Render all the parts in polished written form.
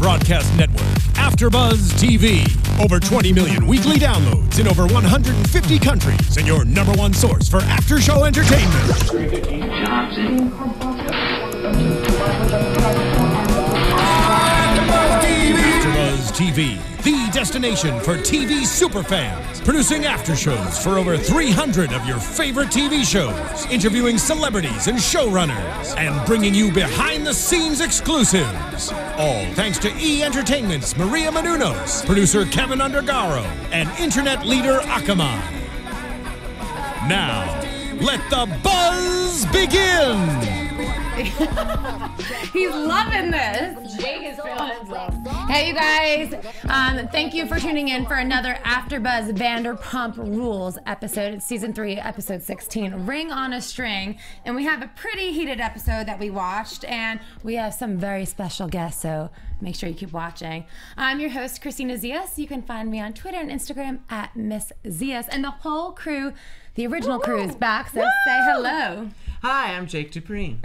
broadcast network, AFTERBUZZ TV. Over 20 million weekly downloads in over 150 countries, and your #1 source for after-show entertainment. AFTERBUZZ TV, the destination for TV superfans. Producing aftershows for over 300 of your favorite TV shows. Interviewing celebrities and showrunners. And bringing you behind-the-scenes exclusives. All thanks to E! Entertainment's Maria Menounos, producer Kevin Undergaro, and internet leader Akamai. Now, let the buzz begin! He's loving this. Jake is feeling himself. Hey, you guys. Thank you for tuning in for another AfterBuzz Vanderpump Rules episode. It's season 3, episode 16, Ring on a String. And we have a pretty heated episode that we watched, and we have some very special guests, so make sure you keep watching. I'm your host, Kristina Zias. You can find me on Twitter and Instagram at Miss Zias. And the whole crew, the original crew, is back, so say hello. Hi, I'm Jake DuPree.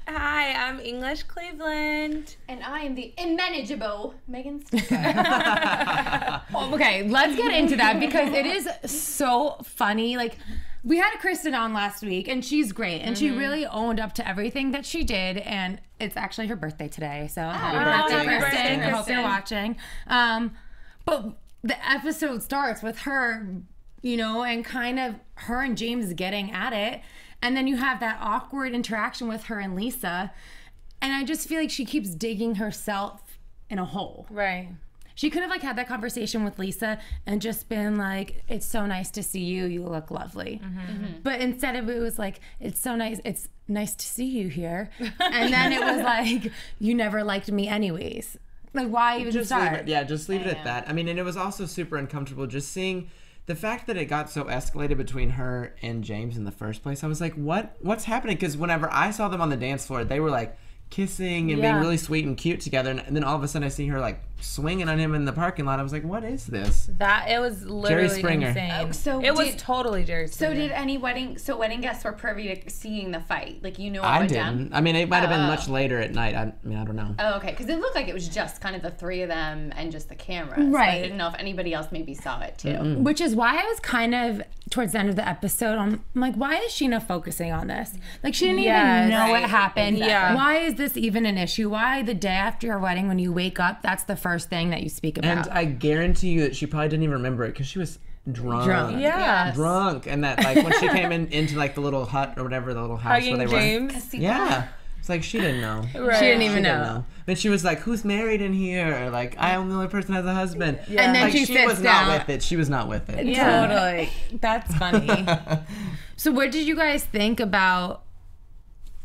Hi, I'm English Cleveland. And I am the unmanageable Megan Stecher. Okay, let's get into that because it is so funny. Like, we had Kristen on last week, and she's great, and she really owned up to everything that she did, and it's actually her birthday today, so happy birthday, Kristen. I hope you're watching. But the episode starts with her, you know, and kind of her and James getting at it. And then you have that awkward interaction with her and Lisa. And I just feel like she keeps digging herself in a hole. Right. She could have like had that conversation with Lisa and just been like, it's so nice to see you. You look lovely. But instead of it was like, it's so nice. It's nice to see you here. And then it was like, you never liked me anyways. Like, why even just start? Just leave it at that. I mean, and it was also super uncomfortable just seeing the fact that it got so escalated between her and James in the first place. I was like, what's happening? Because whenever I saw them on the dance floor, they were like kissing and being really sweet and cute together. And then all of a sudden I see her like swinging on him in the parking lot. I was like, what is this? It was literally Jerry Springer. insane. It was totally Jerry Springer. So did any wedding guests were privy to seeing the fight? Like, you know what I went didn't. down? I mean, it might have been much later at night. I mean, I don't know. Oh, okay. Because it looked like it was just kind of the three of them and just the cameras. Right. I didn't know if anybody else maybe saw it too. Which is why I was kind of, towards the end of the episode, I'm like, why is Scheana focusing on this? Like, she didn't even know what happened. Yeah. Why is this even an issue? Why the day after your wedding when you wake up, that's the first thing that you speak about? And I guarantee you that she probably didn't even remember it because she was drunk. Yeah. Drunk. And that, like, when she came into, like, the little hut or whatever, the little house Hugging where they James. were. Yeah. It's like, she didn't know. Right. She didn't even know. Then she was like, who's married in here? Or like, I am the only person who has a husband. Yeah. And then like, she sits was down. not with it. She was not with it. Yeah. Totally. That's funny. So what did you guys think about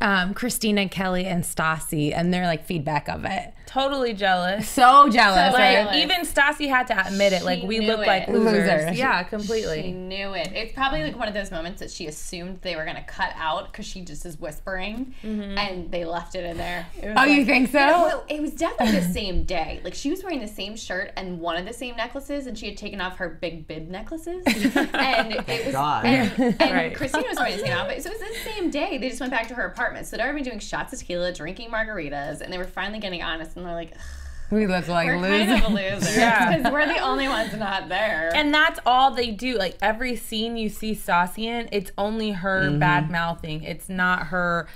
Kristina, Kelly, and Stassi and their like feedback of it? Totally jealous. So jealous, Like, right? even Stassi had to admit it. Like, we knew look like it. losers. Yeah, completely. She knew it. It's probably like one of those moments that she assumed they were going to cut out because she just is whispering and they left it in there. It was You think so? Yeah, well, it was definitely the same day. Like, she was wearing the same shirt and one of the same necklaces, and she had taken off her big bib necklaces. And it was, God. and Right. Kristina was wearing the same outfit. So it was the same day. They just went back to her apartment. So they'd already been doing shots of tequila, drinking margaritas, and they were finally getting honest, and they're like, We look like we're losers. kind of losers Yeah. because we're the only ones not there. And that's all they do. Like, every scene you see Stassi in, it's only her bad mouthing. It's not her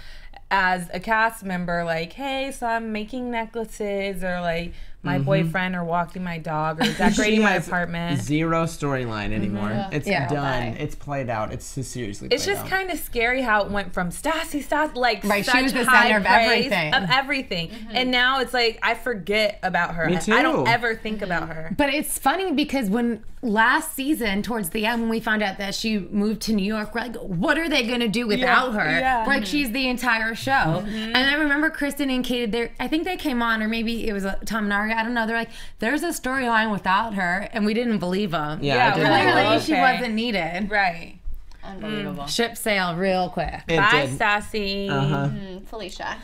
as a cast member, like, hey, so I'm making necklaces, or like my boyfriend, or walking my dog, or decorating my apartment. Zero storyline anymore. It's Yeah. done. It's played out. It's seriously played It's just out. kind of scary how it went from Stassi, like, Right, she such was the high center of praise everything. of everything. And now it's like, I forget about her. Me too. I don't ever think about her. But it's funny because when last season, towards the end, when we found out that she moved to New York, we're like, what are they going to do without her? Yeah. We're like, she's the entire show. And I remember Kristen and Katie, I think they came on, or maybe it was Tom and Ari, I don't know. They're like, there's a storyline without her, and we didn't believe them. Yeah, I didn't we're like, believe Clearly, it. she wasn't needed. Right. Unbelievable. Ship sail real quick. It Bye, did. Stassi. Felicia.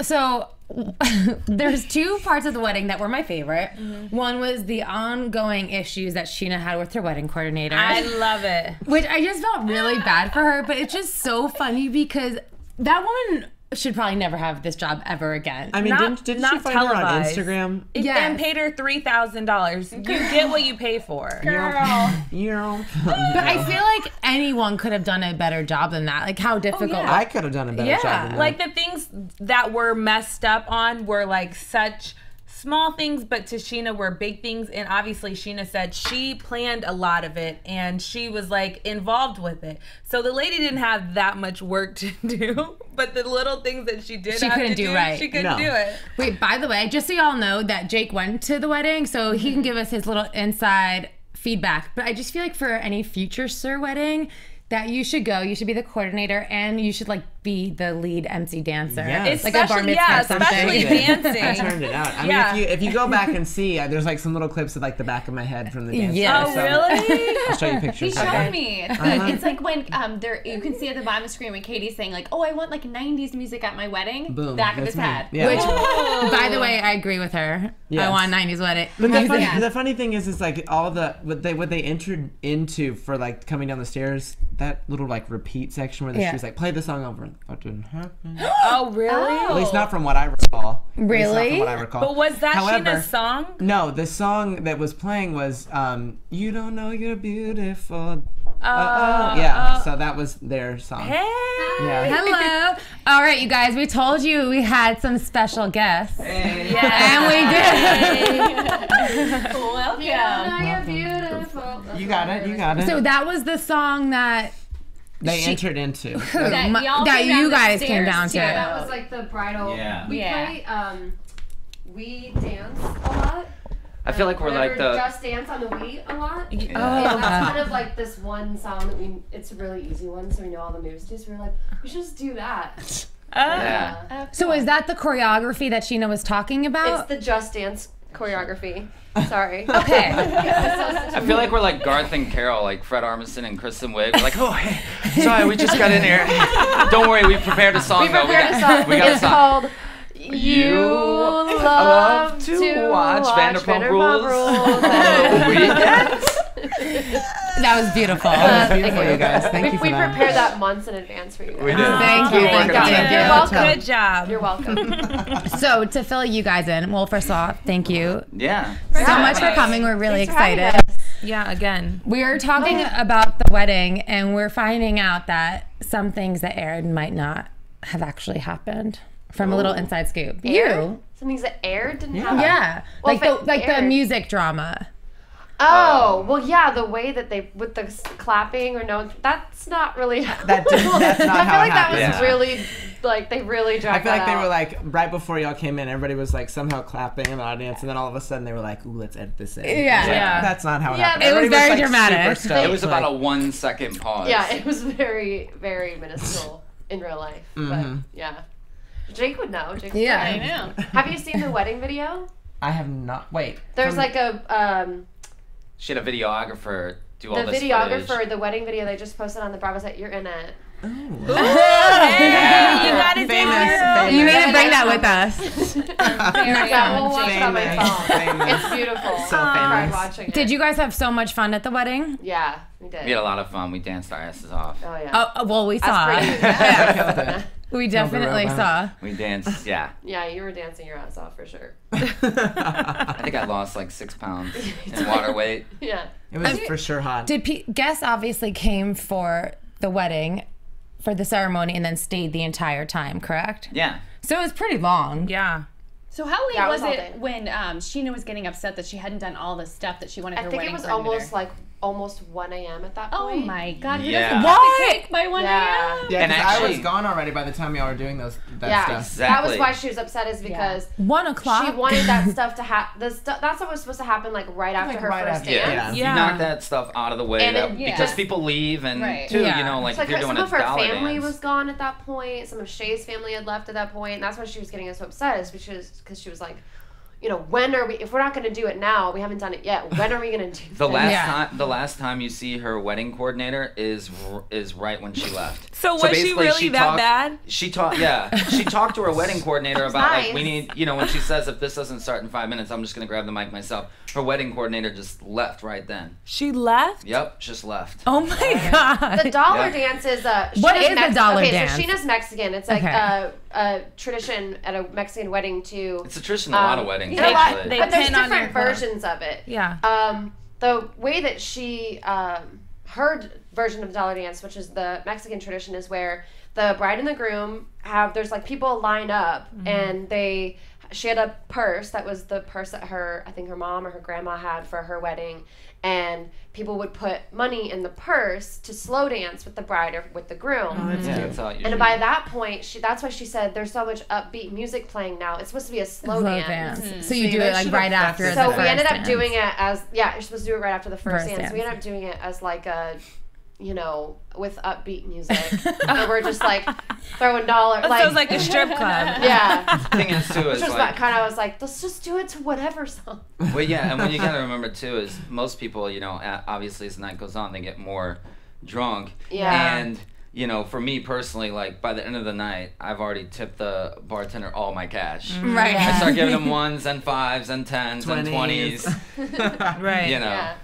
So there's two parts of the wedding that were my favorite. One was the ongoing issues that Scheana had with her wedding coordinator. I love it. Which I just felt really bad for her, but it's just so funny because that woman should probably never have this job ever again. I mean, didn't she find her on Instagram? And paid her $3,000. You get what you pay for. Girl. But I feel like anyone could have done a better job than that. Like, how difficult. I could have done a better job than that. Like, the things that were messed up on were like such small things, but to Scheana were big things. And obviously Scheana said she planned a lot of it and she was like involved with it. So the lady didn't have that much work to do, but the little things that she did she couldn't do right. She couldn't do it. Wait, by the way, just so y'all know that Jake went to the wedding, so he can give us his little inside feedback. But I just feel like for any future Sir wedding, that you should go. You should be the coordinator, and you should like be the lead MC dancer. Yes. It's like a bar mitzvah or something. Especially dancing. I turned it out. I mean, if you go back and see, there's like some little clips of like the back of my head from the dance. Yes. Oh, really? I'll show you pictures. He showed me. It's good. It's like when you can see at the bottom of the screen when Katie's saying like, "Oh, I want like '90s music at my wedding." Boom. Back of his head. Yeah. Which, by the way, I agree with her. Yes. I want 90s wedding. But the funny thing is like all what they entered into for like coming down the stairs, that little like repeat section where she was like, play the song over. That didn't happen. Oh, really? At least not from what I recall. Really? But was that Scheana's song? No, the song that was playing was You Don't Know You're Beautiful. So that was their song. Hey. Yeah. Hello. All right, you guys, we told you we had some special guests. Hey. And we did. Welcome. You're beautiful. You got it. So that was the song that they entered into. that you guys came down to. Yeah, that was like the bridal. Yeah. We play, we dance a lot. I feel like we're like the Just Dance on the Wii a lot. Oh. And that's kind of like this one song that it's a really easy one, so we know all the moves to. So we're like, we should just do that. yeah. So is that the choreography that Scheana was talking about? It's the Just Dance choreography. Sorry. Okay. I feel like we're like Garth and Carol, like Fred Armisen and Kristen Wiig. We're like, oh, hey, sorry, we just got in here. Don't worry, we prepared a song though. We got a It's song. called You Love to Watch Vanderpump Rules. That was beautiful. Beautiful, you guys. Thank you for We that. prepared that months in advance for you guys. We did. Thank you. We're working on it. You're welcome. Good job. You're welcome. So to fill you guys in, well, first off, thank you Yeah. so much for coming. We're really Thanks for having excited. us. Yeah, again. We are talking about the wedding, and we're finding out that some things that aired might not have actually happened. From a little inside scoop. You. Some things that aired didn't happen. Yeah. Well, like the aired. music drama. Oh, well, yeah, the way that they, with the clapping or no, that's not really. That's not I feel how it like that happened. was really, like, they really I dragged feel like that they out. were like, right before y'all came in, everybody was like somehow clapping in the audience, and then all of a sudden they were like, ooh, let's edit this in. Yeah. That's not how it Yeah, happened. it was Everybody very like, dramatic. super stoked, It was about a like- 1 second pause. Yeah, it was very, very minuscule in real life. But, yeah. Jake would know. Jake would Yeah. know. I know. Have you seen the wedding video? I have not. Wait. There's from- like a, She had a videographer do all the this videographer, footage. the wedding video they just posted on the Bravo site. You're in it. Hey, you got it, famous. You need to bring that with us. Yeah, we'll watch it on my phone. Famous. It's beautiful. So I cried famous. watching it. Did you guys have so much fun at the wedding? Yeah, we did. We had a lot of fun. We danced our asses off. Oh, yeah. Oh, well, we saw. As per you. Yeah. Killed it. We definitely robot. saw. We danced, yeah. Yeah, you were dancing your ass off for sure. I think I lost like 6 pounds in water weight. Yeah. It was for sure hot. Guests obviously came for the wedding, for the ceremony, and then stayed the entire time, correct? Yeah. So it was pretty long. Yeah. So how late Yeah, it was was all it day. when Scheana was getting upset that she hadn't done all the stuff that she wanted I her think wedding it was coordinator? almost like almost 1 a.m. at that Oh point. my God! Who Yeah. doesn't What? get the cake by 1 Yeah. a.m.? Yeah, And 'cause I was actually- gone already by the time y'all were doing that Yeah, stuff. Exactly. that was why she was upset is because 1 o'clock. she wanted that stuff to happen. That's what was supposed to happen like right after Like her right first after, dance. Yeah. Yeah. You knock that stuff out of the way And that, it- yeah. because people leave and Right. too, Yeah. you know, like It's like if you're some doing of a her dollar family dance. was gone at that point. Some of Shay's family had left at that point. And that's why she was getting so upset is because she was like, you know, when are we? If we're not going to do it now, we haven't done it yet. When are we going to do The this? last time you see her wedding coordinator is right when she left. So was she basically, really that bad? She talked to her wedding coordinator about nice. like we need, you know, when she says if this doesn't start in 5 minutes, I'm just gonna grab the mic myself. Her wedding coordinator just left right then. She left? Yep, just left. Oh my God. The dollar Yeah. dance is What is a dollar okay, dance? so Scheana's Mexican. It's like Okay. a tradition at a Mexican wedding to. It's a tradition at a lot of weddings. They but there's pin on different your clothes. versions of it. Yeah. The way that she, her version of the dollar dance, which is the Mexican tradition, is where the bride and the groom there's like people line up and she had a purse that was the purse that I think her mom or her grandma had for her wedding, and people would put money in the purse to slow dance with the bride or with the groom. Oh, that's That's how it usually And by that point, that's why she said there's so much upbeat music playing now. It's supposed to be a slow dance. So you do it like right after the So first we ended up dance. doing it as, you're supposed to do it right after the first dance. dance. We ended up doing it as like a, with upbeat music. And we're just like throwing dollars. So it's like a strip club. Yeah. The thing is, too, is Which was like... kind of, I was like, let's just do it to whatever song. Well, yeah, and what you gotta remember, too, is most people, obviously as the night goes on, they get more drunk. Yeah. And... for me personally, like, by the end of the night, I've already tipped the bartender all my cash. Right. I start giving him 1s and 5s and 10s and 20s. Right. Yeah.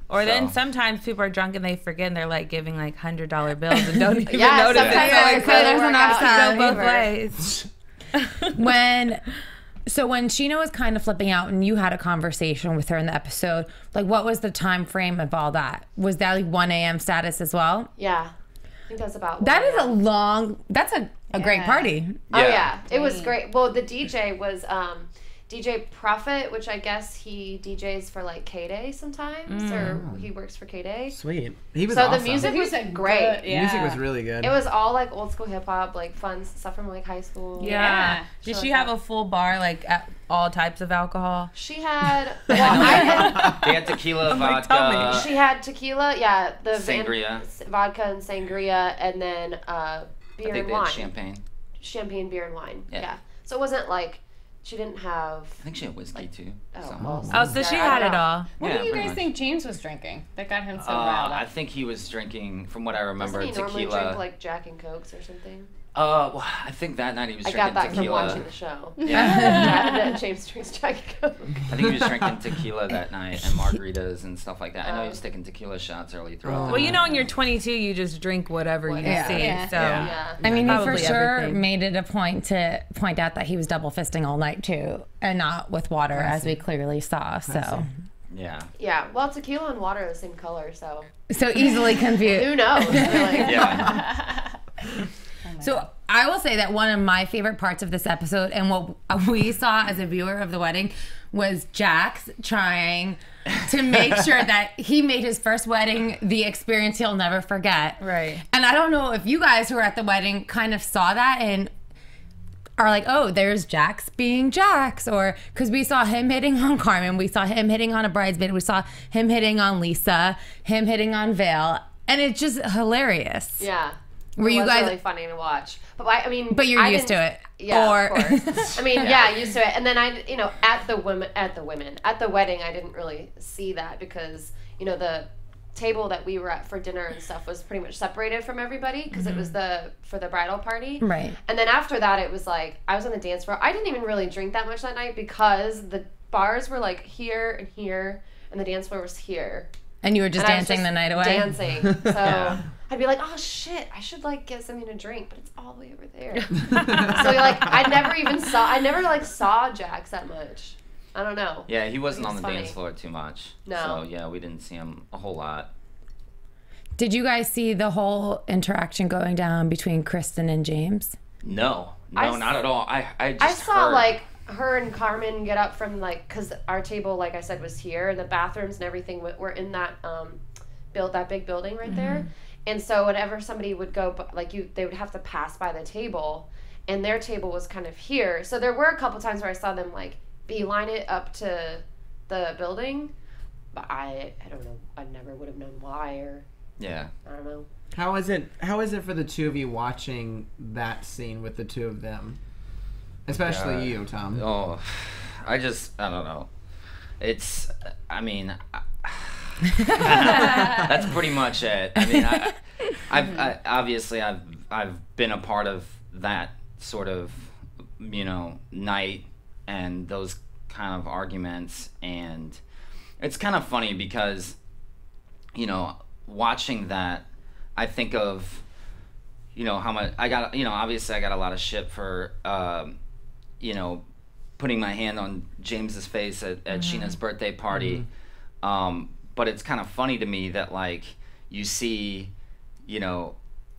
Or then So. sometimes people are drunk and they forget and they're like giving like $100 bills and don't even Yeah, notice it. sometimes So it it's really there's work an out option in to go our both ways. When Scheana was kind of flipping out and you had a conversation with her in the episode, like what was the time frame of all that? Was that like 1 a.m. status as well? Yeah. I think that's about That is that's a great party. Oh yeah, it was great. Well, the DJ was DJ Prophet, which I guess he DJs for like K-Day sometimes, or he works for K-Day. Sweet. He was So awesome. the music was great. The music was really good. It was all like old school hip hop, like fun stuff from like high school. Yeah. Did Shit she like have that. a full bar, like all types of alcohol? She had. Well, I had. They had tequila, like, tell vodka. She had tequila, the Sangria. vodka and sangria, and then beer I think and they wine. had champagne. Champagne, beer, and wine. Yeah. Yeah. So it wasn't like she didn't have. I think she had whiskey, too. So. Oh, so she had it all. What Yeah, do you pretty guys much. think James was drinking that got him so riled I up? think he was drinking, from what I remember, Doesn't he normally tequila. drink like Jack and Cokes or something? Well, I think that night he was I drinking got that tequila. from watching the show. Yeah. James drinks Jack and Coke. I think he was drinking tequila that night and margaritas and stuff like that. I know he was taking tequila shots early throughout the Well, night. when you're 22, you just drink whatever you Yeah. see. Yeah. So Yeah. I mean, he for Probably sure everything. made it a point to point out that he was double fisting all night too, and not with water, as we clearly saw. So Yeah. Yeah. Well, tequila and water are the same color, so easily confused. who knows? Really? Yeah. So I will say that one of my favorite parts of this episode, and what we saw as a viewer of the wedding, was Jax trying to make sure that he made his first wedding the experience he'll never forget. Right. And I don't know if you guys who were at the wedding kind of saw that and are like, oh, there's Jax being Jax, or because we saw him hitting on Carmen, we saw him hitting on a bridesmaid, we saw him hitting on Lisa, him hitting on Vale, and it's just hilarious. Yeah. Were you was guys? really funny to watch? But I mean, But you're I used to didn't- it. Yeah, Or- of course. I mean, yeah, used to it. And then at the wedding, I didn't really see that because the table that we were at for dinner and stuff was pretty much separated from everybody because it was for the bridal party. Right. And then after that, it was like I was on the dance floor. I didn't even really drink that much that night because the bars were like here and here, and the dance floor was here. And you were just And I was dancing just the night away? Dancing. So I'd be like, oh shit, I should like get something to drink, but it's all the way over there. So like I never saw Jax that much. I don't know. Yeah, he wasn't It on was the funny. dance floor too much. No. So, yeah, we didn't see him a whole lot. Did you guys see the whole interaction going down between Kristen and James? No, I not at all. I just I saw heard. like her and Carmen get up from like because our table, like I said, was here, and the bathrooms and everything were in that that big building right there. And so whenever somebody would go, they would have to pass by the table, and their table was kind of here. So there were a couple times where I saw them like beeline it up to the building, but I don't know. I never would have known why, or Yeah. I don't know. How is it for the two of you watching that scene with the two of them? Especially you, Tom. Oh, I don't know. It's, I mean, that's pretty much it. I mean, I've been a part of that sort of, night and those kind of arguments, and it's kind of funny because, watching that, I think of, how much I got, obviously I got a lot of shit for, putting my hand on James's face at Scheana's birthday party. But it's kind of funny to me that, like, you see,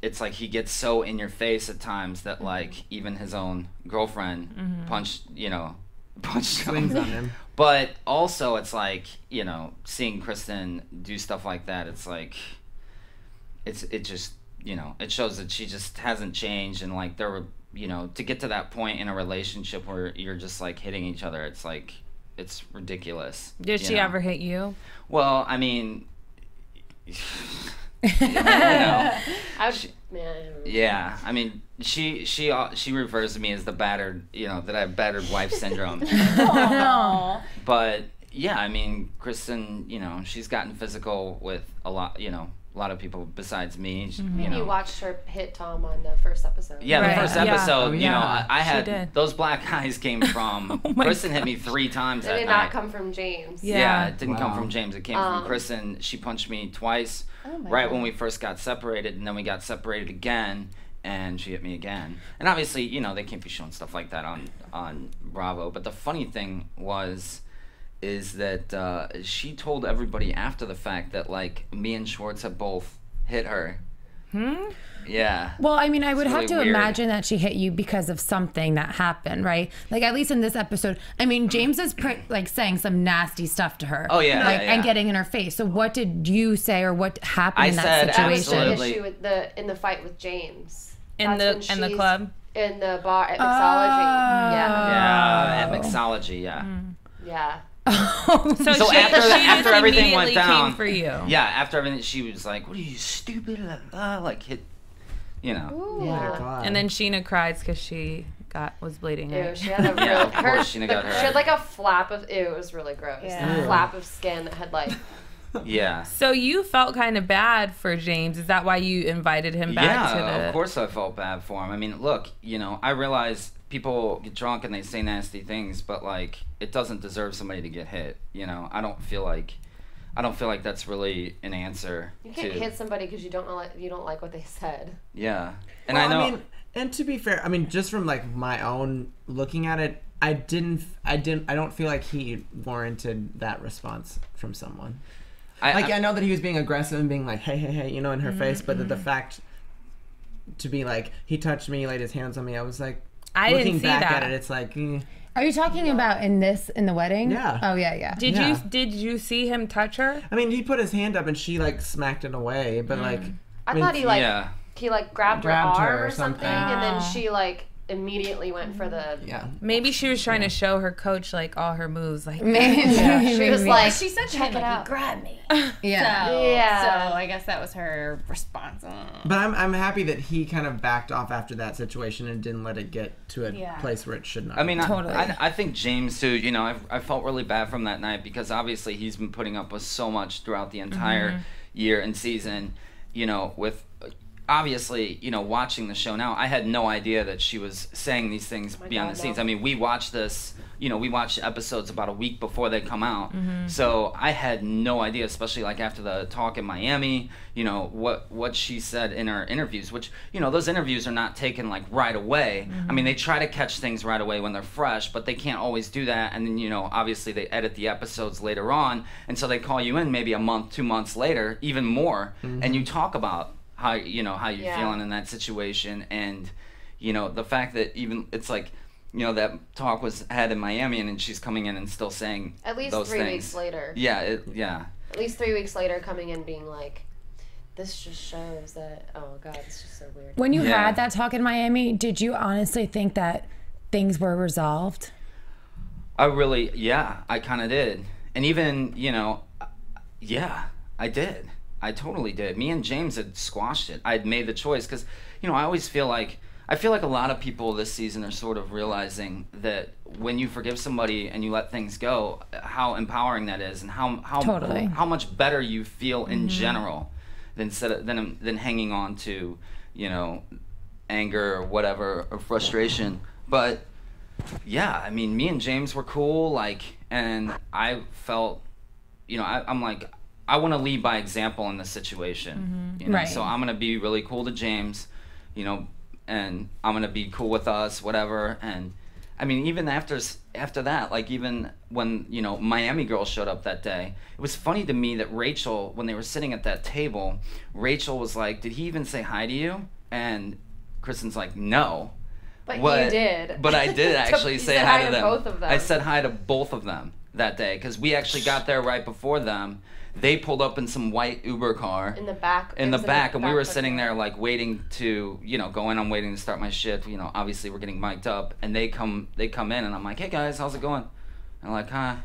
it's like he gets so in your face at times that, like, even his own girlfriend punched Swings on him. But also it's like, seeing Kristen do stuff like that, it's like, it just, it shows that she just hasn't changed. And, like, there were, to get to that point in a relationship where you're just, like, hitting each other, it's like, it's ridiculous. Did she ever hit you? Well, I mean, yeah, I mean, she refers to me as the battered, that I have battered wife syndrome. But yeah, I mean, Kristen, she's gotten physical with a lot of people besides me. You watched her hit Tom on the first episode. Yeah, Right. the first Yeah. episode, Yeah. I She had did. those black eyes came from Kristen hit me 3 times It that did night. not come from James. Yeah. It didn't come Wow. from James. It came from Kristen. She punched me twice right when we first got separated, and then we got separated again, and she hit me again. And obviously, they can't be showing stuff like that on Bravo. But the funny thing is that she told everybody after the fact that, like, me and Schwartz have both hit her. Yeah. Well, I mean, I would It's have really to weird. imagine that she hit you because of something that happened, right? Like, at least in this episode, I mean, James is like saying some nasty stuff to her. Oh, yeah, like, yeah. and getting in her face. So what did you say, or what happened I in that said situation? absolutely. Issue with in the fight with James. In That's the when she's club? In the bar at Mixology. Yeah, at Mixology, yeah. Yeah. So So she after just everything went immediately down came for you. Yeah, after everything, she was like, "What are you, stupid?" Like, hit, Oh my God. And then Scheana cries because she was bleeding. Ew, Right? she had a real, Yeah, of course Scheana got she hurt. had like a flap of, ew, it was really gross. Yeah. A flap of skin that had like, Yeah. So you felt kind of bad for James. Is that why you invited him back to the... Yeah, of course I felt bad for him. I mean, look, I realize people get drunk and they say nasty things, but, like, it doesn't deserve somebody to get hit. I don't feel like that's really an answer. you can't hit somebody because you don't like what they said. Yeah, and Well, I know. and to be fair, I mean, just from, like, my own looking at it, I don't feel like he warranted that response from someone. I know that he was being aggressive and being like, hey, in her face, but the fact to be like, he touched me, he laid his hands on me, I was like, I looking didn't see back that. at it, it's like, Are you talking about in the wedding? Yeah. Oh, yeah. Did you see him touch her? I mean, he put his hand up and she, like, smacked it away, but, like... I thought he like Yeah. he like grabbed her Grabbed her arm or or something, something. and then she like immediately went for the. Yeah. Maybe she was trying to show her coach, like, all her moves. Like, She was like, She said to check him, it like, out. you grabbed me. Yeah. Yeah. So I guess that was her response. But I'm happy that he kind of backed off after that situation and didn't let it get to a Yeah. place where it should not. I mean, Totally. I think James too. I felt really bad from that night because obviously he's been putting up with so much throughout the entire year and season. With obviously, watching the show now, I had no idea that she was saying these things behind the scenes. no. I mean, we watched this. We watched episodes about a week before they come out. So I had no idea, especially like after the talk in Miami, what she said in her interviews, which, those interviews are not taken like right away. I mean, they try to catch things right away when they're fresh, but they can't always do that. And then, obviously they edit the episodes later on. And so they call you in maybe a month, 2 months later, even more. And you talk about how you're feeling in that situation. And, the fact that even it's like, that talk was had in Miami, and then she's coming in and still saying At least those 3 things. weeks later. Yeah, At least 3 weeks later, coming in being like, this just shows that. Oh God, it's just so weird. When you Yeah. had that talk in Miami, did you honestly think that things were resolved? I kind of did. And even, I did. I totally did. Me and James had squashed it. I had made the choice because, I always feel like a lot of people this season are sort of realizing that when you forgive somebody and you let things go, how empowering that is, and how Totally. how much better you feel in general than hanging on to, anger or whatever, or frustration. But yeah, I mean, me and James were cool, like, and I felt, I'm like, I want to lead by example in this situation. Right. So I'm gonna be really cool to James. you know, and I'm gonna be cool with us, whatever. And I mean, even after that, like even when, you know, Miami Girls showed up that day, it was funny to me that Rachel, when they were sitting at that table, Rachel was like, "Did he even say hi to you?" And Kristen's like, "No." But you did. But I did actually say hi to them. Both of them. I said hi to both of them that day because we actually got there right before them. They pulled up in some white Uber car. In the back. And we were sitting there like waiting to, you know, go in. I'm waiting to start my shift. You know, obviously we're getting mic'd up, and they come in, and I'm like, "Hey guys, how's it going?" And like, "Hi."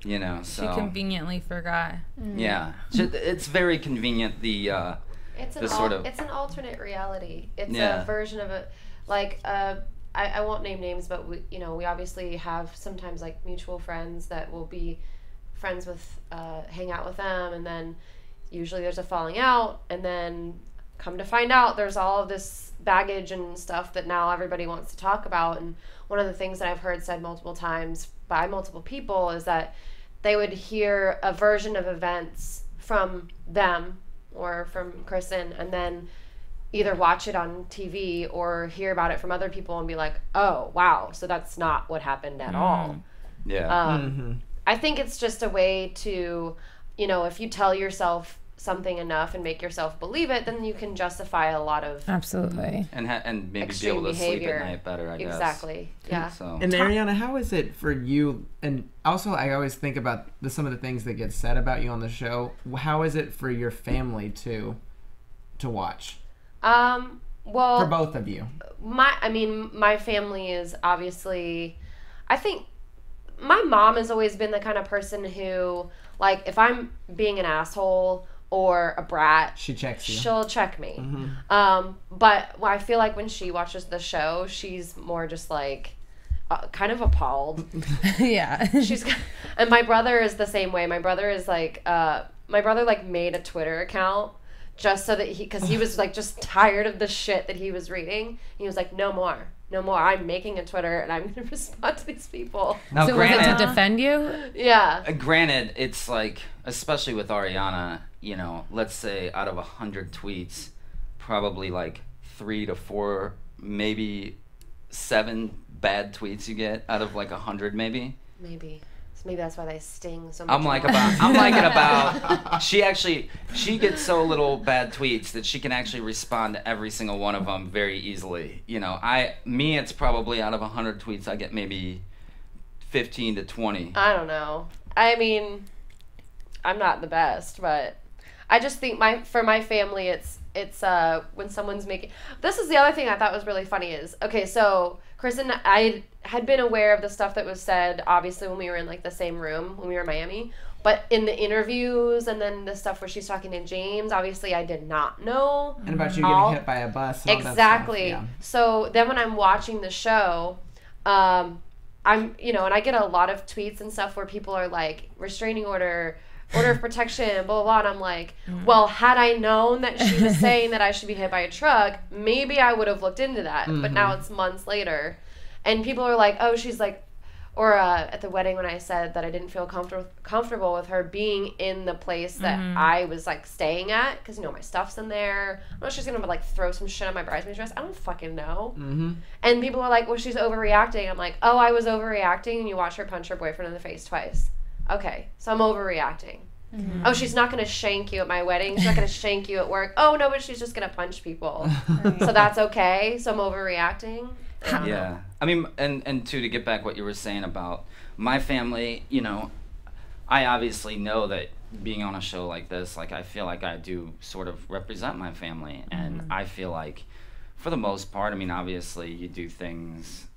You know, so. She conveniently forgot. Yeah, it's very convenient. It's an alternate reality. It's a version of it. Like, I won't name names, but we obviously have sometimes like mutual friends that will be friends with, hang out with them, and then usually there's a falling out, and then come to find out there's all of this baggage and stuff that now everybody wants to talk about. And one of the things that I've heard said multiple times by multiple people is that they would hear a version of events from them or from Kristen, and then either watch it on TV or hear about it from other people and be like, "Oh, wow, so that's not what happened at all." Yeah. I think it's just a way to, you know, if you tell yourself something enough and make yourself believe it, then you can justify a lot be maybe be able to sleep at night better, I guess. Exactly. Yeah. So. And Ariana, how is it for you? And also, I always think about some of the things that get said about you on the show. How is it for your family to watch? Well, for both of you. My family is obviously, I think my mom has always been the kind of person who, like, if I'm being an asshole or a brat, she checks you. She'll check me. But I feel like when she watches the show, she's more just like kind of appalled. Yeah. And my brother is the same way. My brother is like, made a Twitter account just so that because he was like just tired of the shit that he was reading. He was like, no more. I'm making a Twitter and I'm going to respond to these people. Now, so was it to defend you? Yeah. Granted, it's like, especially with Ariana, you know, let's say out of 100 tweets, probably like 3 to 4, maybe 7 bad tweets you get out of like 100 maybe. Maybe that's why they sting so much. I'm like she gets so little bad tweets that she can actually respond to every single one of them very easily. You know, it's probably out of 100 tweets I get maybe 15 to 20. I don't know. I mean, I'm not the best, but I just think for my family, it's when someone's making. This is the other thing I thought was really funny is, okay, so Kristen, I had been aware of the stuff that was said, obviously, when we were in like the same room when we were in Miami, but in the interviews and then the stuff where she's talking to James, obviously I did not know. And about you getting hit by a bus. And exactly. All that stuff, yeah. So then when I'm watching the show, I'm, and I get a lot of tweets and stuff where people are like, restraining order of protection, blah, blah, blah. And I'm like, well, had I known that she was saying that I should be hit by a truck, maybe I would have looked into that. But now it's months later. And people are like, oh, she's like, or at the wedding when I said that I didn't feel comfortable with her being in the place that I was like staying at, because, my stuff's in there. I don't know if she's going to like throw some shit on my bridesmaid dress. I don't fucking know. And people are like, well, she's overreacting. I'm like, oh, I was overreacting, and you watch her punch her boyfriend in the face twice. Okay, so I'm overreacting. Oh, she's not going to shank you at my wedding. She's not going to shank you at work. Oh, no, but she's just going to punch people. So that's okay. So I'm overreacting. Yeah. I mean, and to get back what you were saying about my family, I obviously know that being on a show like this, like, I feel like I do sort of represent my family. And I feel like, for the most part, I mean, obviously you do things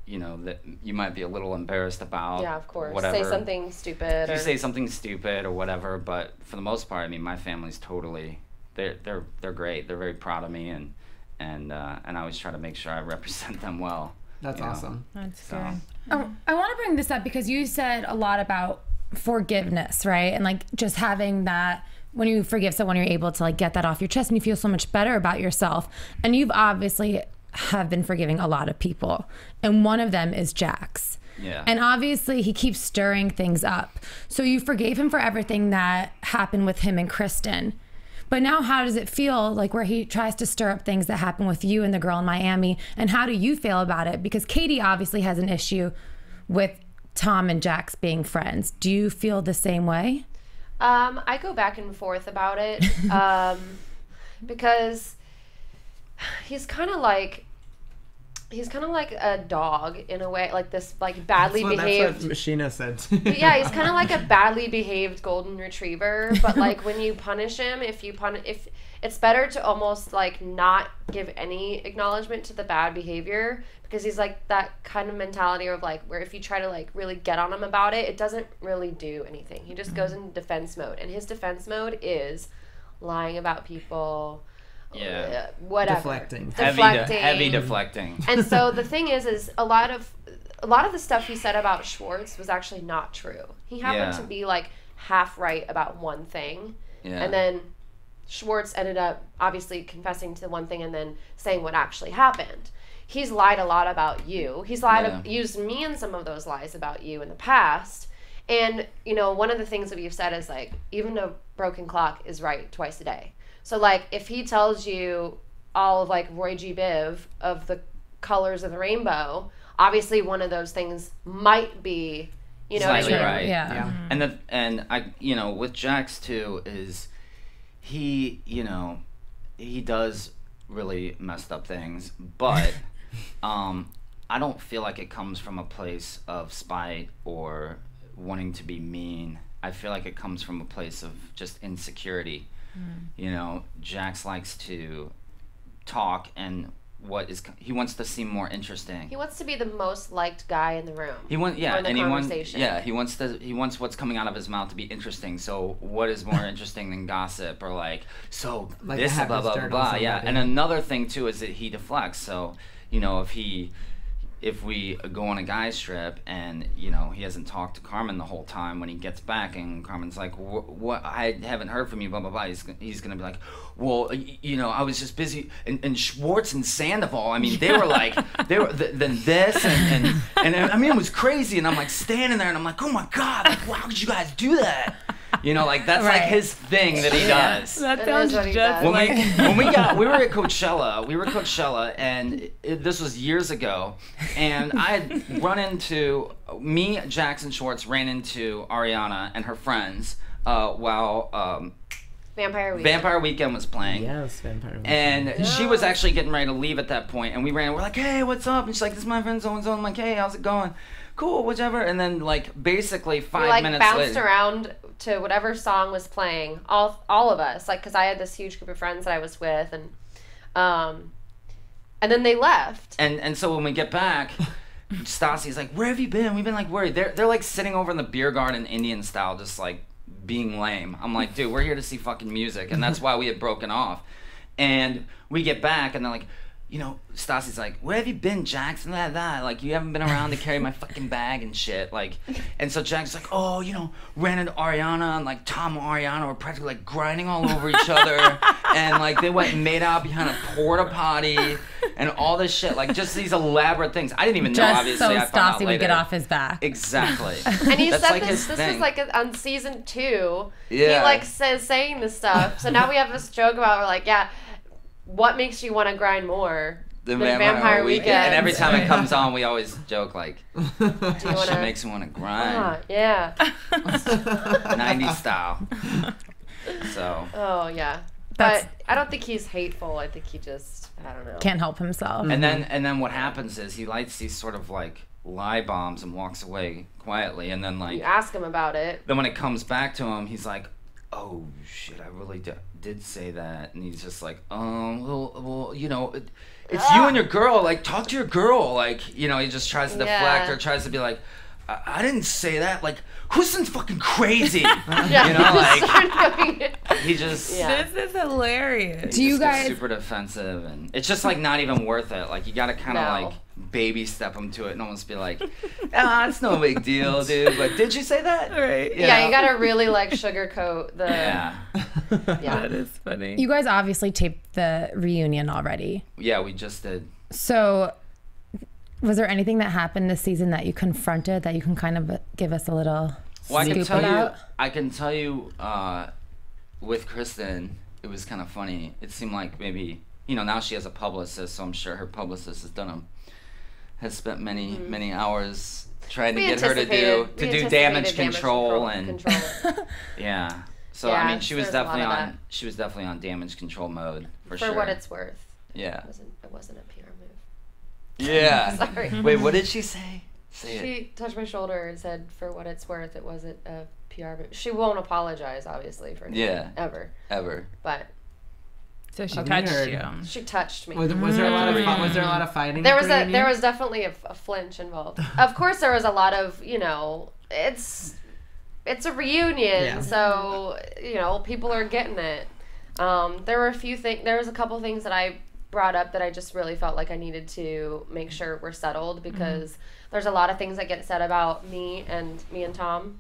that you might be a little embarrassed about. Yeah, of course. Whatever. Say something stupid. You say something stupid or whatever, but for the most part, I mean, my family's totally, they're great. They're very proud of me, and I always try to make sure I represent them well. That's awesome. That's good. Oh, I want to bring this up because you said a lot about forgiveness, right? And like just having that, when you forgive someone, you're able to like get that off your chest and you feel so much better about yourself. And you've obviously have been forgiving a lot of people, and one of them is Jax. Yeah. And obviously he keeps stirring things up. So you forgave him for everything that happened with him and Kristen, But now how does it feel like where he tries to stir up things that happen with you and the girl in Miami? And how do you feel about it? Because Katie obviously has an issue with Tom and Jax being friends. Do you feel the same way? I go back and forth about it because he's kind of like a dog in a way, like this like badly behaved. That's what Scheana said. Yeah, he's kind of like a badly behaved golden retriever. But like when you punish him, if it's better to almost like not give any acknowledgement to the bad behavior, because he's like that kind of mentality of like where if you try to like really get on him about it, it doesn't really do anything. He just goes into defense mode, and his defense mode is lying about people. Yeah. Whatever. Deflecting. Heavy deflecting. And so the thing is a lot of the stuff he said about Schwartz was actually not true. He happened to be like half right about one thing. Yeah. And then Schwartz ended up obviously confessing to one thing and then saying what actually happened. He's lied a lot about you. He's used me in some of those lies about you in the past. And, you know, one of the things that we've said is like, even a broken clock is right twice a day. So, like, if he tells you all of, like, Roy G. Biv of the colors of the rainbow, obviously one of those things might be, you know Slightly what I mean? right. Yeah. And I, you know, with Jax, too, is he, you know, he does really messed up things, but I don't feel like it comes from a place of spite or wanting to be mean. I feel like it comes from a place of just insecurity. You know, Jax likes to talk, and he wants to seem more interesting. He wants to be the most liked guy in the room. He wants what's coming out of his mouth to be interesting. So what is more interesting than gossip or like this blah blah blah blah. Yeah, and another thing too is that he deflects. So you know, if we go on a guy's trip and, you know, he hasn't talked to Carmen the whole time, when he gets back and Carmen's like, what, I haven't heard from you, blah, blah, blah, he's going to be like, well, you know, I was just busy. And Schwartz and Sandoval, I mean, they were like, then this, and I mean, it was crazy. And I'm like standing there and I'm like, oh my God, like, how could you guys do that? You know, like that's like his thing that he does. That sounds just like when we were at Coachella, and this was years ago, and I had run into Jackson Schwartz ran into Ariana and her friends while Vampire Weekend was playing. Yes, Vampire Weekend. And she was actually getting ready to leave at that point, and we're like, hey, what's up? And she's like, this is my friend so and so. I'm like, hey, how's it going? Cool, whichever. And then like basically 5 minutes later, bounced around to whatever song was playing, all of us, like, because I had this huge group of friends that I was with, and then they left. And so when we get back, Stassi's like, where have you been? We've been like worried. They're like sitting over in the beer garden Indian style, just like being lame. I'm like, dude, we're here to see fucking music, and that's why we had broken off. And we get back, and they're like, you know, Stassi's like, where have you been, Jackson? That. Like, you haven't been around to carry my fucking bag and shit. Like, and so Jackson's like, oh, you know, ran into Ariana, and like Tom and Ariana were practically like grinding all over each other. And like they went and made out behind a porta potty and all this shit. Like, just these elaborate things. I didn't even know, obviously. So I found out Stassi would get off his back. Exactly. And he That's said like this was like on season 2. Yeah. He like saying this stuff. So now we have this joke about, we're like, yeah, what makes you want to grind more? The Vampire Weekend. And every time it comes on, we always joke like, shit makes me want to grind. Yeah. 90s style. So. Oh, yeah. But I don't think he's hateful. I think he just, I don't know. Can't help himself. And then what happens is he lights these sort of like lie bombs and walks away quietly. And then like. You ask him about it. Then when it comes back to him, he's like, oh shit, I really did say that. And he's just like, well, you know, it's you and your girl. Like, talk to your girl. Like, you know, he just tries to deflect or tries to be like, I didn't say that. Like, Kristen's fucking crazy. You know, like, he just. Yeah. This is hilarious. Do you guys super defensive, and it's just like not even worth it. Like, you gotta kind of like baby step him to it and almost be like, it's no big deal, dude. But did you say that? Right. Yeah, you gotta really like sugarcoat the. Yeah. That is funny. You guys obviously taped the reunion already. Yeah, we just did. So, was there anything that happened this season that you confronted that you can kind of give us a little Well, scoop about? I can tell you with Kristen, was kind of funny. It seemed like maybe, you know, now she has a publicist, so I'm sure her publicist has spent many hours trying to get her to do damage control and yeah. So I mean, she was definitely on damage control mode for sure. For what it's worth. Yeah. It wasn't a PR move. Yeah. Sorry. Wait, what did she say? She touched my shoulder and said, "For what it's worth, it wasn't a PR move." She won't apologize, obviously, for anything. Ever. But. So she touched you. She touched me. Was there a lot of fighting? There was definitely a flinch involved. Of course, there was a lot of, you know, it's a reunion, so you know people are getting it. There were there was a couple things that I brought up that I just really felt like I needed to make sure were settled because there's a lot of things that get said about me and Tom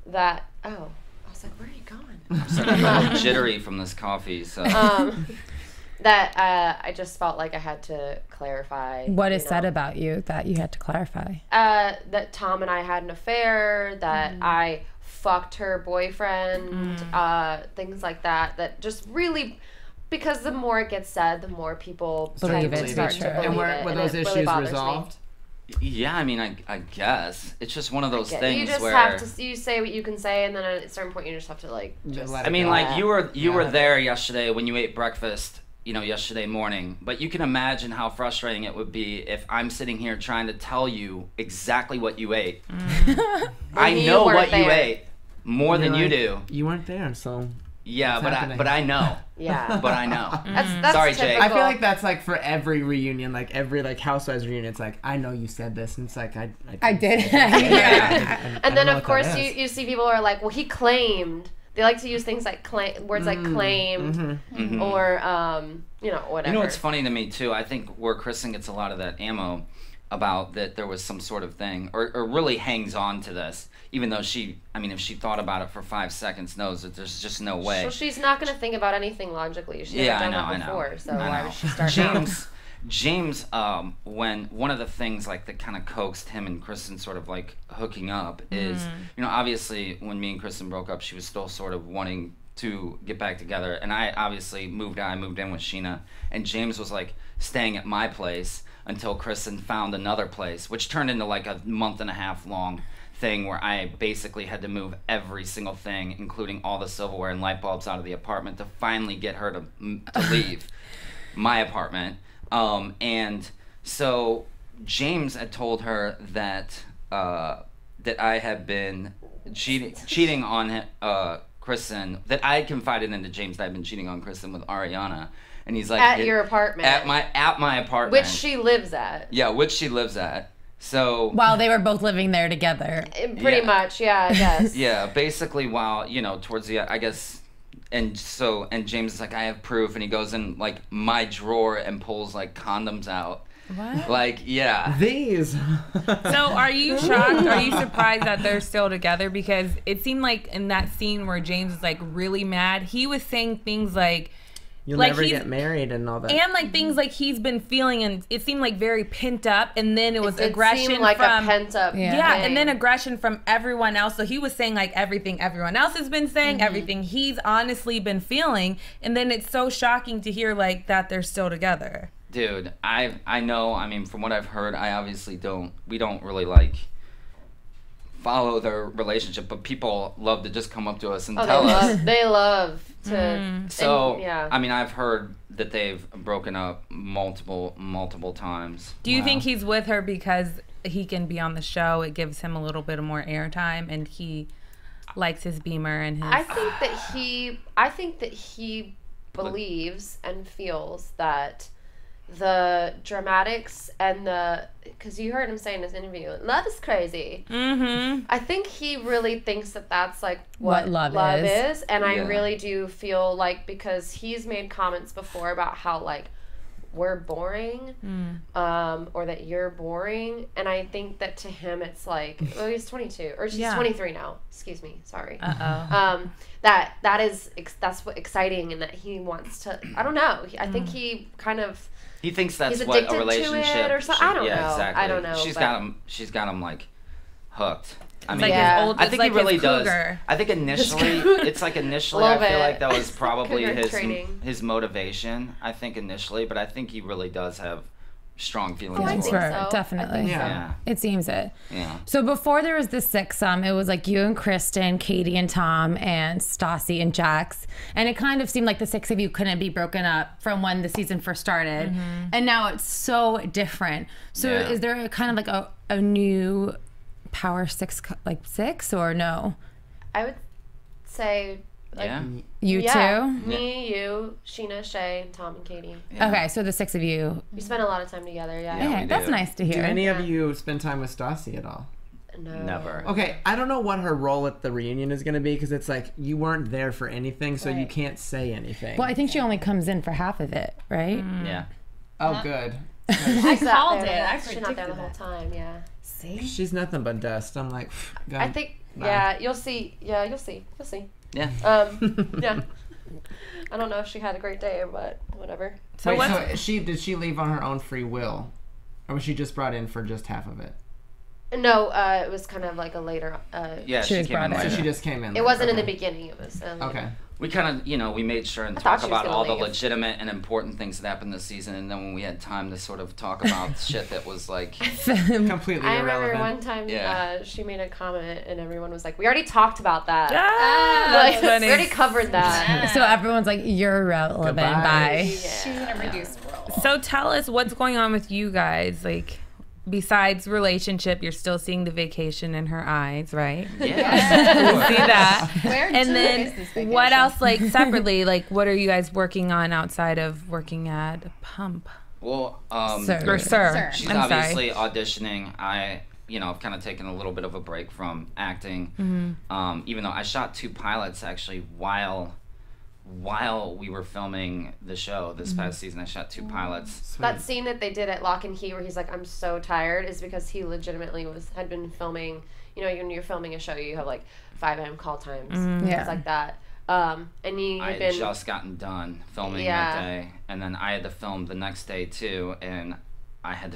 that I was like, where are you going? I'm starting to get a little jittery from this coffee, so that I just felt like I had to clarify. What is said about you that you had to clarify? That Tom and I had an affair, that I fucked her boyfriend, things like that. That just really, because the more it gets said, the more people believe start to believe it. And were those issues really resolved? Yeah, I mean, I guess it's just one of those things you just where have to you say what you can say, and then at a certain point you just have to like. I mean, like you were there yesterday when you ate breakfast, you know, yesterday morning. But you can imagine how frustrating it would be if I'm sitting here trying to tell you exactly what you ate. I know what you ate more than you do. You weren't there, so. Yeah, but I know. Yeah. But I know. That's sorry, typical. Jake. I feel like that's like for every reunion, like every like Housewives reunion. It's like I know you said this, and it's like I did. And then of course you see people are like, well, he claimed. They like to use things like words like claimed or you know, whatever. You know what's funny to me too? I think where Kristen gets a lot of that ammo about that there was some sort of thing, or really hangs on to this, even though if she thought about it for 5 seconds, knows that there's just no way. So she's not going to think about anything logically. She's never done that before, so why would she start James, when one of the things like that kind of coaxed him and Kristen sort of like hooking up is, you know, obviously when me and Kristen broke up, she was still sort of wanting to get back together, and I obviously moved in with Scheana, and James was like staying at my place until Kristen found another place, which turned into like a month-and-a-half long thing where I basically had to move every single thing, including all the silverware and light bulbs, out of the apartment to finally get her to leave my apartment. And so James had told her that that I had been cheating on Kristen, that I had confided into James that I'd been cheating on Kristen with Ariana. And he's like, at your apartment. At my apartment. Which she lives at. Yeah, which she lives at. So while they were both living there together. Pretty much, yeah, I guess. Yeah, basically while, you know, towards the, I guess, and James is like, I have proof, and he goes in like my drawer and pulls like condoms out. What? Like, yeah. These. So are you shocked? Are you surprised that they're still together? Because it seemed like in that scene where James is like really mad, he was saying things like, You'll never get married and all that. And like things like he's been feeling, and it seemed like very pent up, and then it was aggression seemed like from a pent up thing. And then aggression from everyone else. So he was saying like everything everyone else has been saying, everything he's honestly been feeling, and then it's so shocking to hear like that they're still together. Dude, I know, I mean, from what I've heard, we don't really like follow their relationship, but people love to just come up to us and tell us. They love to. So, I mean, I've heard that they've broken up multiple times. Do you think he's with her because he can be on the show? It gives him a little bit more airtime, and he likes his Beamer and his. I think that he believes and feels that the dramatics and because you heard him say in his interview, love is crazy. I think he really thinks that that's like what love is. And I really do feel like, because he's made comments before about how like we're boring, or that you're boring, and I think that to him it's like, oh, he's 22 or she's 23 now. Excuse me, sorry. That's what exciting, and that he wants to. I don't know. I think he kind of. He thinks that's what a relationship or something. I don't know. Exactly. I don't know. She's got him like hooked. I It's mean, like Yeah. his old, I think it's like he really his does. cougar. I think initially, it's like initially, I Little feel bit. like that was probably Cougar training. his motivation. I think initially, but I think he really does have strong feelings I for think it. Sure, so. definitely. Yeah. It seems it. Yeah. So before there was the sixsome, it was like you and Kristen, Katie and Tom, and Stassi and Jax. And it kind of seemed like the six of you couldn't be broken up from when the season first started. And now it's so different. So Yeah. is there a kind of like a new Power Six, like six, or no? I would say like, Yeah. You yeah, two? me, you, Scheana, Shay, Tom, and Katie. Okay, so the six of you. We spent a lot of time together. Yeah. Yeah. Okay, we that's do. nice to Do hear. any of you spend time with Stassi at all? No. Never. Okay, I don't know what her role at the reunion is going to be because it's like you weren't there for anything, so you Right. can't say anything. Well, I think she only comes in for half of it, right? Yeah. Oh, good. I called it. I She's not there predicted the whole it. time. Yeah. See? She's nothing but dust. I'm like, God. I think. Bye. Yeah. You'll see. Yeah. You'll see. You'll see. Yeah. Yeah. I don't know if she had a great day, but whatever. So Wait, what's so did she leave on her own free will? Or was she just brought in for just half of it? No, it was kind of like a later. Yeah, She she was came in brought in. So later. she just came in. It later. wasn't in the Okay. beginning. It was. Okay. We kind of, we made sure and I thought talk she was about gonna all the leave. legitimate and important things that happened this season, and then when we had time to sort of talk about shit that was like, Completely I remember irrelevant. one time Yeah. she made a comment and everyone was like, "We already talked about that. that's Like, funny. we already covered that." So everyone's like, you're irrelevant. Goodbye. Bye. She's in a reduced world. So tell us what's going on with you guys. Like, besides relationship, you're still seeing the vacation in her eyes, right? yeah, See that. Where And to then is this vacation? what else, like separately, like what are you guys working on outside of working at Pump? well, Sir. Or Sir? Sir. she's I'm obviously auditioning. I've kind of taken a little bit of a break from acting, even though I shot 2 pilots actually while we were filming the show this past season. I shot 2 pilots. That scene that they did at Lock and Key where he's like, "I'm so tired," is because he legitimately had been filming. You know, when you're filming a show, you have like 5 a.m. call times, Yeah. things like that. And he I had had been. just gotten done filming that day, and then I had to film the next day too, and I had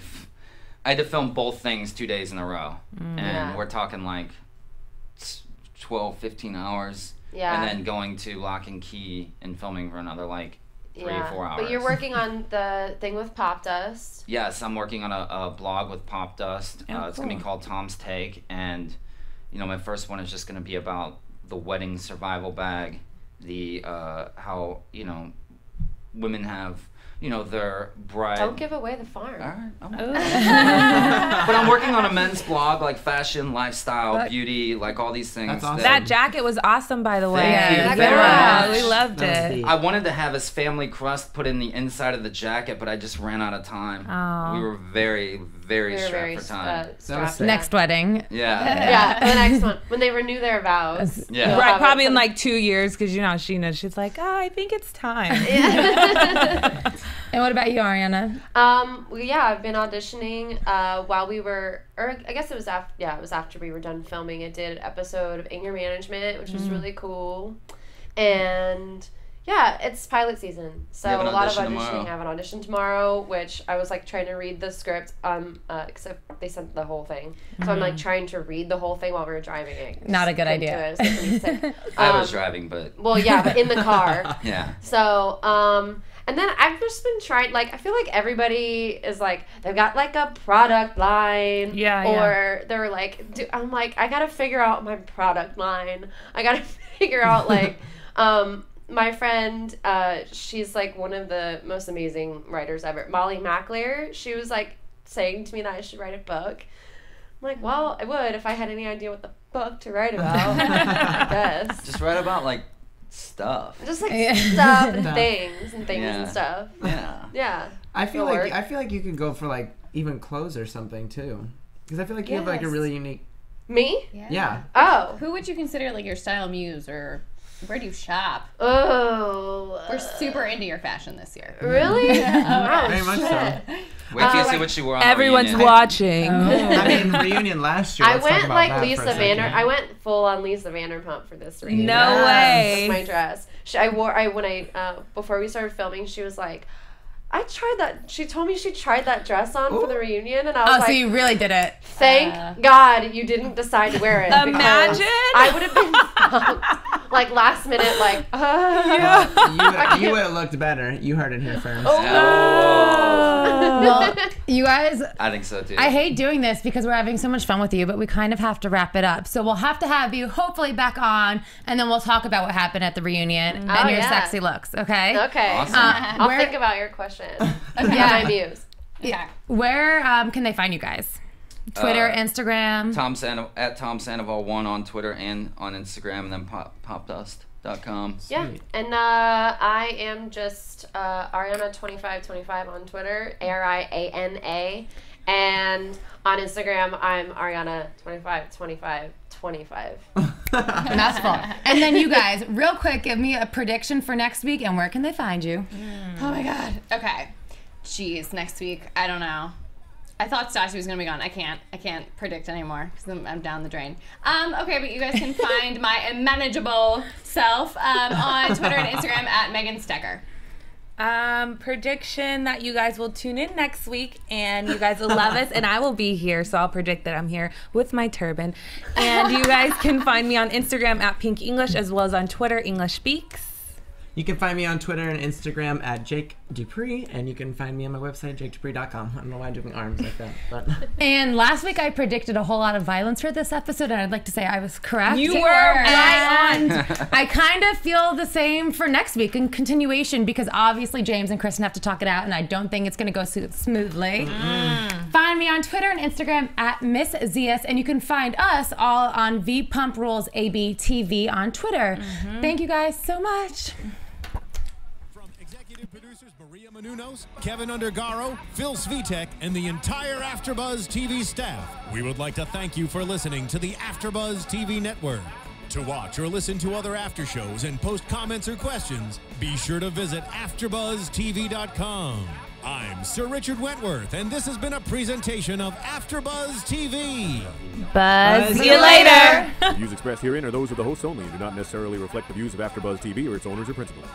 to film both things 2 days in a row, and Yeah. we're talking like 12, 15 hours. Yeah. And then going to Lock and Key and filming for another like 3 or 4 hours. But you're working on the thing with Pop Dust. Yes, I'm working on a blog with Pop Dust. Oh, It's going to be called Tom's Take. And, my first one is just going to be about the wedding survival bag, the how, women have, their bride. Don't give away the farm. All right. But I'm working on a men's blog, like fashion, lifestyle, beauty, like all these things. That's awesome. That jacket was awesome, by the way. Thank you Yeah, very Yeah, much. we loved That was it. deep. I wanted to have his family crest put in the inside of the jacket, but I just ran out of time. Oh. We were very, very They're strapped very for time. That was strapped. sick. Next wedding. Yeah. Yeah, the next one when they renew their vows. Yeah. they'll Right, have probably it in for- like 2 years, because Scheana, she's like, I think it's time. And what about you, Ariana? Well, yeah, I've been auditioning while we were, or I guess it was after. Yeah, it was after we were done filming. I did an episode of Anger Management, which was really cool, and yeah, it's pilot season, so You have an a lot of audition auditioning. tomorrow. I have an audition tomorrow, which I was like trying to read the script, except they sent the whole thing, so I'm like trying to read the whole thing while we were driving it. Not a good Couldn't do idea. it. It was like when you said- I was driving, but Well, yeah, but in the car. yeah. So, and then I've just been trying, like, I feel like everybody is like, they've got like a product line. Yeah, Or they're like, I'm like, I gotta figure out my product line. I gotta figure out, like, my friend, she's like one of the most amazing writers ever. Molly McLear, she was like saying to me that I should write a book. I'm like, well, I would if I had any idea what the book to write about. I guess. Just write about like stuff. Just like Yeah. stuff and things and things Yeah. and stuff. Yeah. Yeah. I feel It'll like work. I feel like you could go for like even clothes or something too, because I feel like you have like a Yes. really unique. Me? Yeah. Oh. Who would you consider like your style muse, or where do you shop? Oh. We're super into your fashion this year. Really? Oh, Very much so. shit. Wait till you see like, what she wore on Everyone's reunion. watching. I mean, reunion last year. I let's talk went about like that for Lisa a second. I went full on Lisa Vanderpump for this reunion. No That's way. my dress. Before we started filming, she was like, I tried that. She told me she tried that dress on for the reunion, and I was Oh, like, so you really did it. Thank God you didn't decide to wear it. Imagine. I would have been stumped, like last minute, like, You would have looked better. You heard it here first. Well, you guys, I think so too. I hate doing this because we're having so much fun with you, but we kind of have to wrap it up. So we'll have to have you hopefully back on, and then we'll talk about what happened at the reunion and your sexy looks, okay? Okay. Awesome. I'll think about your question. Okay. Yeah. My muse. Yeah. Where can they find you guys? Twitter, Instagram? At Tom Sandoval 1 on Twitter and on Instagram, and then popdust.com. Yeah, and I am just Ariana2525 on Twitter, Ariana, and on Instagram I'm Ariana252525. Mouthful. And then you guys, real quick, give me a prediction for next week, and where can they find you? Oh my God. Okay. Jeez, next week, I don't know. I thought Stassi was gonna be gone. I can't predict anymore because I'm down the drain. Okay, but you guys can find my unmanageable self on Twitter and Instagram at Megan Stecher. Prediction that you guys will tune in next week and you guys will love us, and I will be here, so I'll predict that I'm here with my turban. And you guys can find me on Instagram at Pink English, as well as on Twitter, English Speaks. You can find me on Twitter and Instagram at Jake DuPree, and you can find me on my website, jakedupree.com. I don't know why I'm doing arms like that, but. And last week I predicted a whole lot of violence for this episode, and I'd like to say I was correct. You were right and I kind of feel the same for next week in continuation, because obviously James and Kristen have to talk it out, and I don't think it's going to go smoothly. Find me on Twitter and Instagram at Miss Zias, and you can find us all on Vanderpump Rules ABTV on Twitter. Thank you guys so much. Producers Maria Menounos, Kevin Undergaro, Phil Svitek, and the entire AfterBuzz TV staff, we would like to thank you for listening to the AfterBuzz TV network. To watch or listen to other after shows and post comments or questions, be sure to visit AfterBuzzTV.com. I'm Sir Richard Wentworth, and this has been a presentation of AfterBuzz TV. Buzz you later. The views expressed herein are those of the hosts only and do not necessarily reflect the views of AfterBuzz TV or its owners or principals.